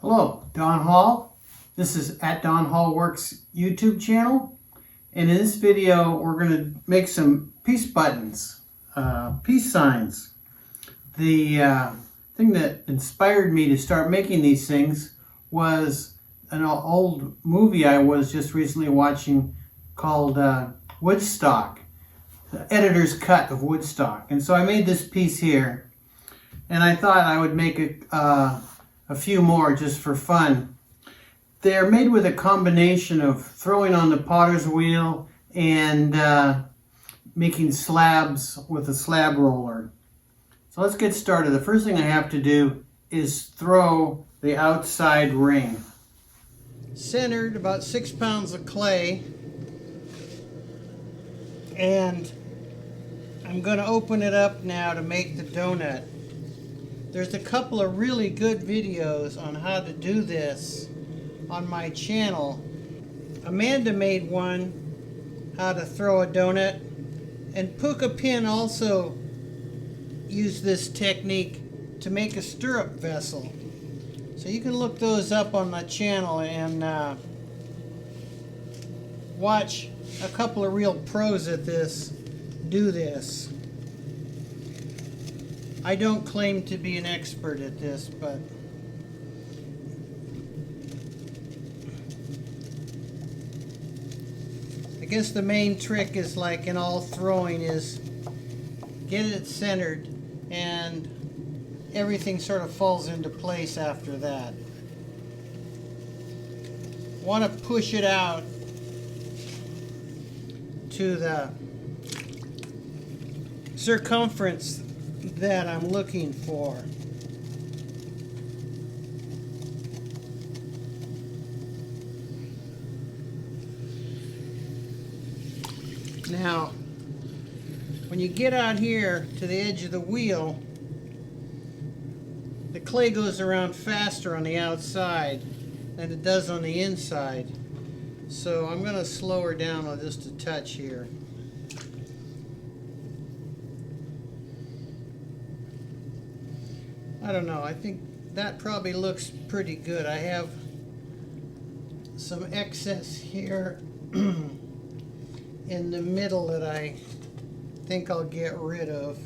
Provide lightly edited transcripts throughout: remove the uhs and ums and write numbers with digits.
Hello, Don Hall. This is at Don Hall Works YouTube channel. And in this video, we're going to make some peace buttons, peace signs. The thing that inspired me to start making these things was an old movie I was just recently watching called Woodstock, the editor's cut of Woodstock. And so I made this piece here, and I thought I would make a few more just for fun. They're made with a combination of throwing on the potter's wheel and making slabs with a slab roller. So let's get started. The first thing I have to do is throw the outside ring. Centered, about 6 pounds of clay, and I'm going to open it up now to make the donut. There's a couple of really good videos on how to do this on my channel. Amanda made one, how to throw a donut, and Puka Pin also used this technique to make a stirrup vessel. So you can look those up on my channel and watch a couple of real pros at this do this. I don't claim to be an expert at this, but I guess the main trick is, like in all throwing, is get it centered and everything sort of falls into place after that. Want to push it out to the circumference that I'm looking for. Now, when you get out here to the edge of the wheel, the clay goes around faster on the outside than it does on the inside. So I'm going to slow her down just a touch here. I don't know, I think that probably looks pretty good. I have some excess here in the middle that I think I'll get rid of.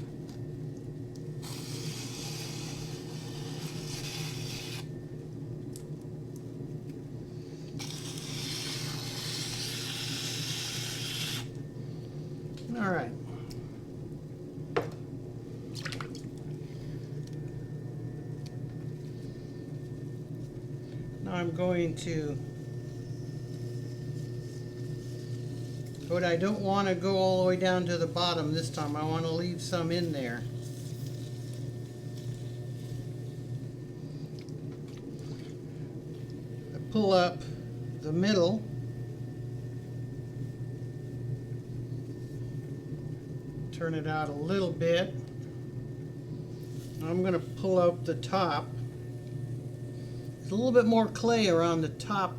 All right. Now I'm going to, but I don't want to go all the way down to the bottom this time. I want to leave some in there. I pull up the middle. Turn it out a little bit. I'm going to pull up the top. There's a little bit more clay around the top,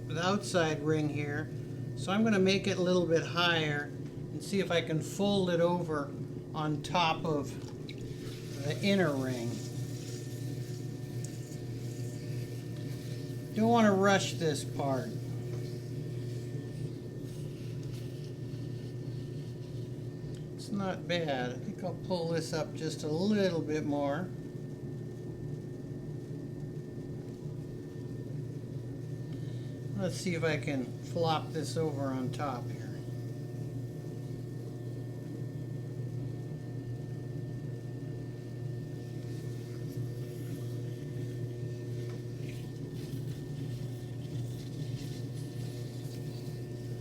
the outside ring here, so I'm going to make it a little bit higher and see if I can fold it over on top of the inner ring. Don't want to rush this part. It's not bad. I think I'll pull this up just a little bit more. Let's see if I can flop this over on top here.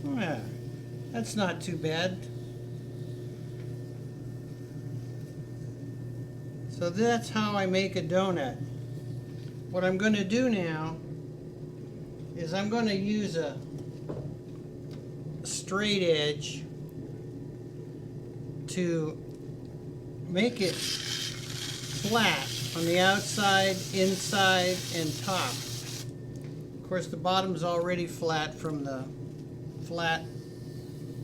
Yeah, that's not too bad. So that's how I make a donut. What I'm going to do now is I'm going to use a straight edge to make it flat on the outside, inside, and top. Of course, the bottom's already flat from the flat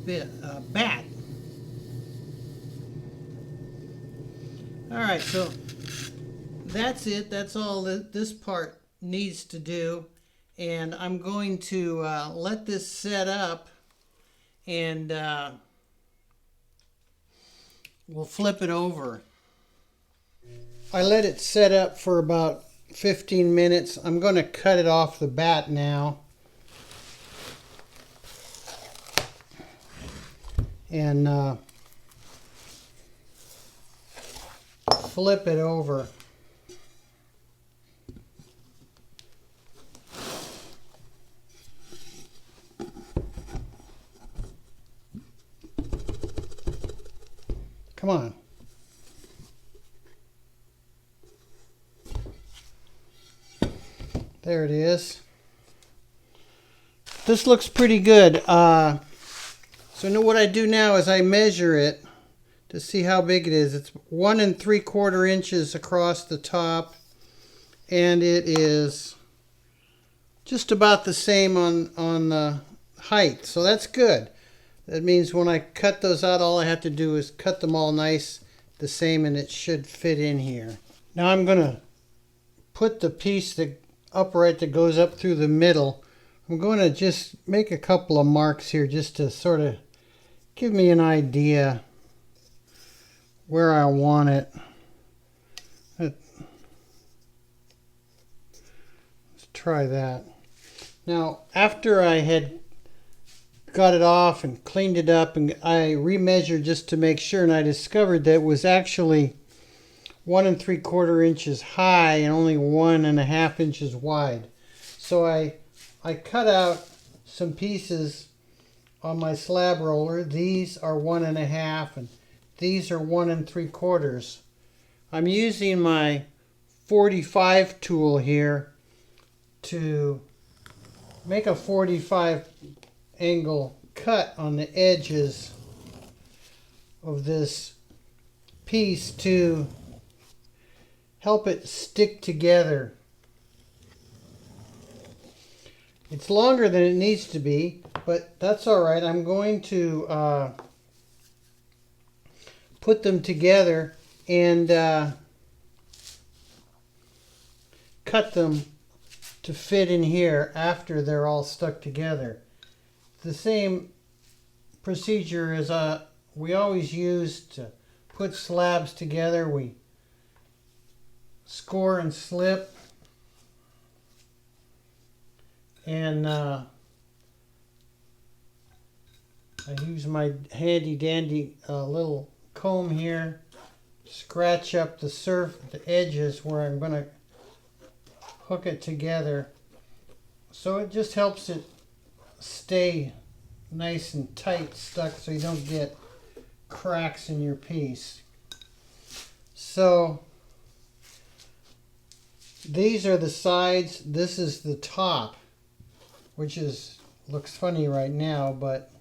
bat. Alright, so that's it. That's all that this part needs to do, and I'm going to let this set up, and we'll flip it over. I let it set up for about 15 minutes. I'm going to cut it off the bat now. And flip it over. Come on. There it is. This looks pretty good. So now what I do now is I measure it to see how big it is. It's 1 3/4 inches across the top, and it is just about the same on the height. So that's good. That means when I cut those out, all I have to do is cut them all nice the same, and it should fit in here. Now I'm going to put the piece upright that goes up through the middle. I'm going to just make a couple of marks here just to sort of give me an idea where I want it. Let's try that. Now, after I had got it off and cleaned it up, and I remeasured just to make sure, and I discovered that it was actually 1 3/4 inches high and only 1.5 inches wide. So I cut out some pieces on my slab roller. These are 1.5 and these are 1 3/4. I'm using my 45 tool here to make a 45 angle cut on the edges of this piece to help it stick together. It's longer than it needs to be, but that's all right. I'm going to put them together and cut them to fit in here after they're all stuck together. The same procedure as we always use to put slabs together. We score and slip, and I use my handy dandy little comb here, scratch up the edges where I'm going to hook it together, so it just helps it stay nice and tight stuck so you don't get cracks in your piece. So these are the sides, this is the top, which looks funny right now, but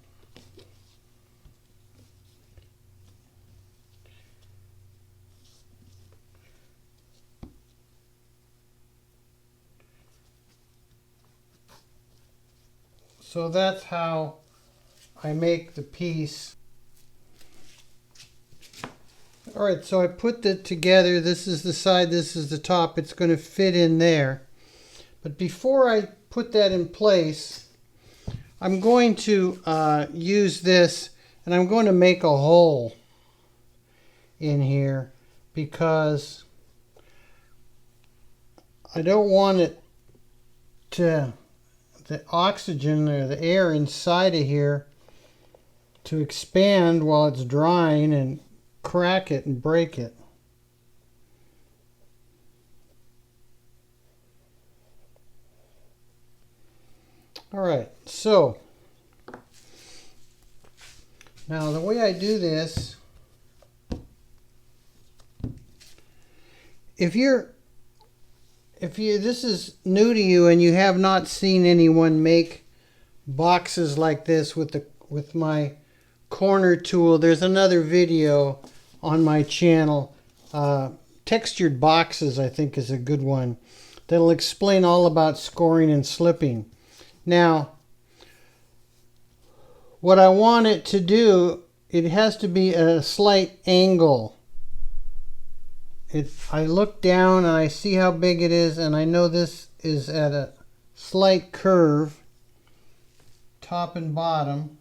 so that's how I make the piece. Alright, so I put it together. This is the side, this is the top. It's going to fit in there. But before I put that in place, I'm going to use this, and I'm going to make a hole in here because I don't want it to, the oxygen or the air inside of here, to expand while it's drying and crack it and break it. Alright, so now the way I do this, if this is new to you and you have not seen anyone make boxes like this with my corner tool, there's another video on my channel. Textured boxes, I think, is a good one. That'll explain all about scoring and slipping. Now, what I want it to do, it has to be at a slight angle I look down and I see how big it is, and I know this is at a slight curve, top and bottom,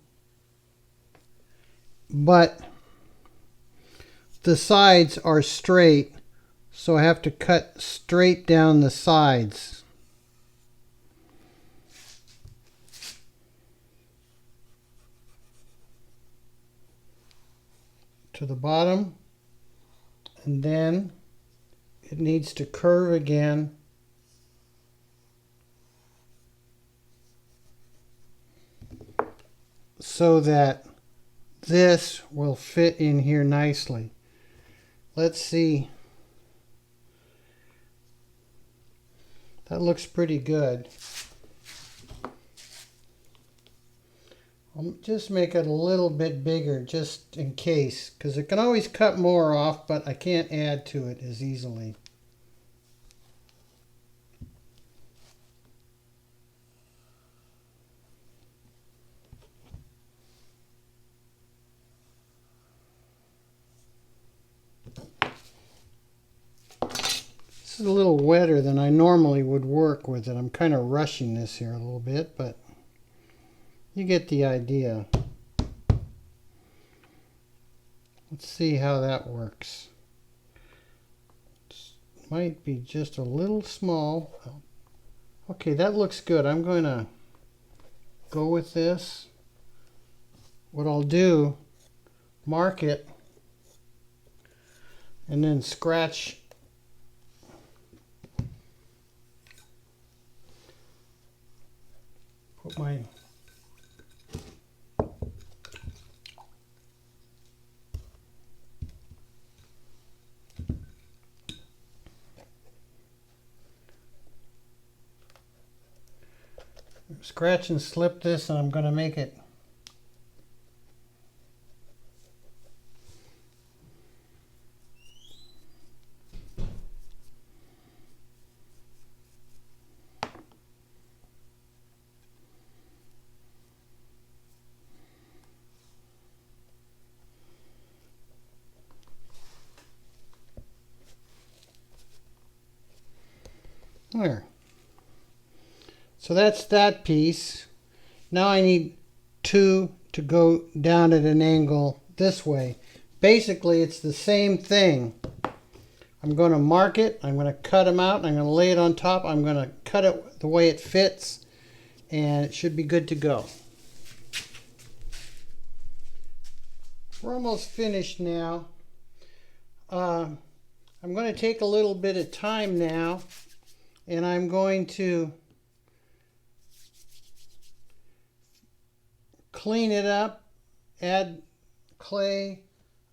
but the sides are straight, so I have to cut straight down the sides. To the bottom, and then it needs to curve again so that this will fit in here nicely. Let's see. That looks pretty good. I'll just make it a little bit bigger just in case, because it can always cut more off, but I can't add to it as easily. This is a little wetter than I normally would work with it. I'm kind of rushing this here a little bit, but you get the idea. Let's see how that works. It might be just a little small. Okay, that looks good. I'm going to go with this. What I'll do, mark it, and then scratch put my scratch and slip this, and I'm going to make it there. So that's that piece. Now I need two to go down at an angle this way. Basically, it's the same thing. I'm going to mark it. I'm going to cut them out. I'm going to lay it on top. I'm going to cut it the way it fits, and it should be good to go. We're almost finished now. I'm going to take a little bit of time now, and I'm going to clean it up, add clay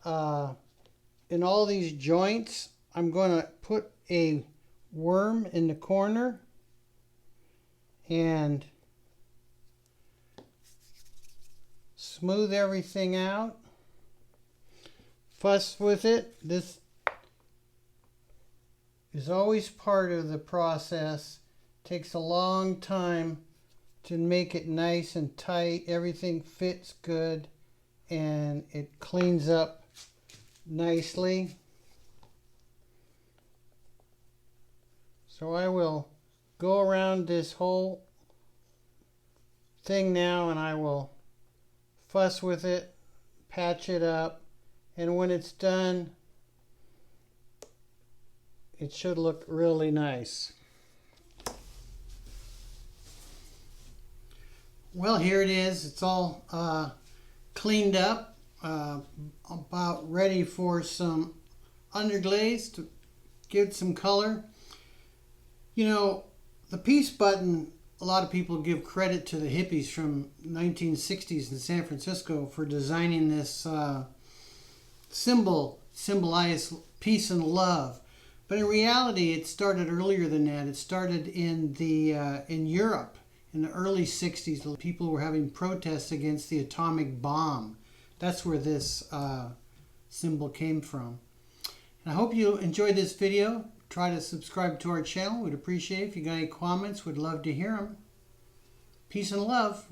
in all these joints. I'm going to put a worm in the corner and smooth everything out. Fuss with it. This is always part of the process. Takes a long time to make it nice and tight. Everything fits good and it cleans up nicely. So I will go around this whole thing now, and I will fuss with it, patch it up, and when it's done, it should look really nice. Well, here it is. It's all cleaned up, about ready for some underglaze to give it some color. You know, the peace button, a lot of people give credit to the hippies from 1960s in San Francisco for designing this symbolize peace and love. But in reality, it started earlier than that. It started in Europe in the early 60s. People were having protests against the atomic bomb. That's where this symbol came from. And I hope you enjoyed this video. Try to subscribe to our channel. We'd appreciate it. If you got any comments, we'd love to hear them. Peace and love.